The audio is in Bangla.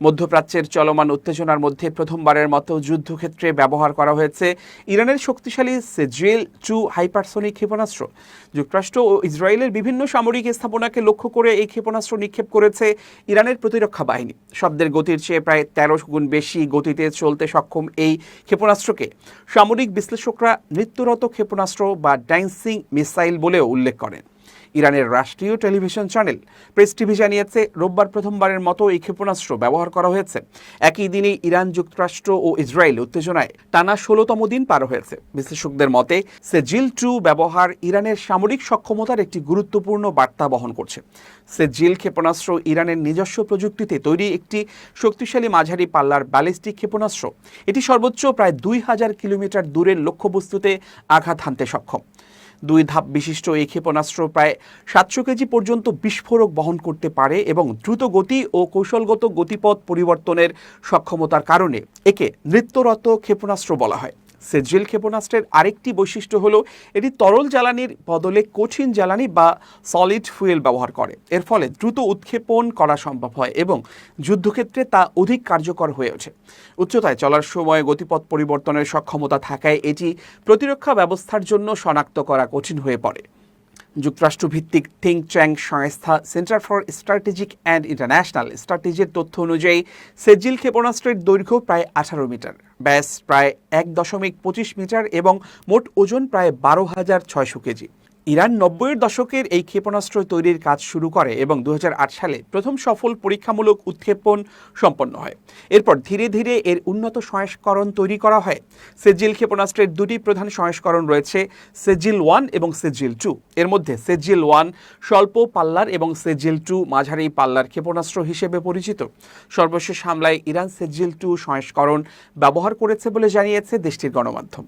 মধ্যপ্রাচ্যের চলমান উত্তেজনার মধ্যে প্রথমবারের মতো যুদ্ধক্ষেত্রে ব্যবহার করা হয়েছে ইরানের শক্তিশালী সেজিল-2 হাইপারসনিক ক্ষেপণাস্ত্র। যুক্তরাষ্ট্র ও ইসরায়েলের বিভিন্ন সামরিক স্থাপনাকে লক্ষ্য করে এই ক্ষেপণাস্ত্র নিক্ষেপ করেছে ইরানের প্রতিরক্ষা বাহিনী। শব্দের গতির চেয়ে প্রায় 13 গুণ বেশি গতিতে চলতে সক্ষম এই ক্ষেপণাস্ত্রকে সামরিক বিশ্লেষকরা নৃত্যরত ক্ষেপণাস্ত্র বা ড্যান্সিং মিসাইল বলেও উল্লেখ করেন। ইরানের রাষ্ট্রীয় টেলিভিশন চ্যানেল প্রেস টিভি জানিয়েছে, রোববার প্রথমবারের মতো এই ক্ষেপণাস্ত্র ব্যবহার করা হয়েছে। একই দিনে ইরান, যুক্তরাষ্ট্র ও ইসরায়েল উত্তেজনায় টানা 16তম দিন পার হয়েছে। বিশ্লেষকদের মতে, সেজিল-2 ব্যবহার ইরানের সামরিক সক্ষমতার একটি গুরুত্বপূর্ণ বার্তা বহন করছে। সেজিল ক্ষেপণাস্ত্র ইরানের নিজস্ব প্রযুক্তিতে তৈরি একটি শক্তিশালী মাঝারি পাল্লার ব্যালিস্টিক ক্ষেপণাস্ত্র। এটি সর্বোচ্চ প্রায় 2000 কিলোমিটার দূরের লক্ষ্যবস্তুতে আঘাত হানতে সক্ষম। 2 ধাপ বিশিষ্ট এই ক্ষেপণাস্ত্র প্রায় 700 কেজি পর্যন্ত বিস্ফোরক বহন করতে পারে এবং দ্রুত গতি ও কৌশলগত গতিপথ পরিবর্তনের সক্ষমতার কারণে একে নৃত্যরত ক্ষেপণাস্ত্র বলা হয়। সেজিল ক্ষেপণাস্ত্রের আরেকটি বৈশিষ্ট্য হলো এটি তরল জ্বালানির বদলে কঠিন জ্বালানি বা সলিড ফুয়েল ব্যবহার করে। এর ফলে দ্রুত উৎক্ষেপণ করা সম্ভব হয় এবং যুদ্ধক্ষেত্রে তা অধিক কার্যকর হয়ে ওঠে। উচ্চতায় চলার সময় গতিপথ পরিবর্তনের সক্ষমতা থাকায় এটি প্রতিরক্ষা ব্যবস্থার জন্য শনাক্ত করা কঠিন হয়ে পড়ে। যুক্তরাষ্ট্রভিত্তিক থিঙ্ক ট্যাঙ্ক সংস্থা centre for strategic and international স্ট্র্যাটেজির তথ্য অনুযায়ী সেজিল ক্ষেপণাস্ত্রের দৈর্ঘ্য প্রায় 18 মিটার, ব্যাস প্রায় 1.25 মিটার এবং মোট ওজন প্রায় 12,600 কেজি। ইরান 90-এর দশকের এই ক্ষেপণাস্ত্র তৈরির কাজ শুরু করে এবং 2008 সালে প্রথম সফল পরীক্ষামূলক উৎক্ষেপণ সম্পন্ন হয়। এরপর ধীরে ধীরে এর উন্নত সংস্করণ তৈরি করা হয়। সেজিল ক্ষেপণাস্ত্রের দুটি প্রধান সংস্করণ রয়েছে, সেজিল-1 এবং সেজিল-2। এর মধ্যে সেজিল-1 স্বল্প পাল্লার এবং সেজিল-2 মাঝারি পাল্লার ক্ষেপণাস্ত্র হিসেবে পরিচিত। সর্বশেষ হামলায় ইরান সেজিল-2 সংস্করণ ব্যবহার করেছে বলে জানিয়েছে দেশটির গণমাধ্যম।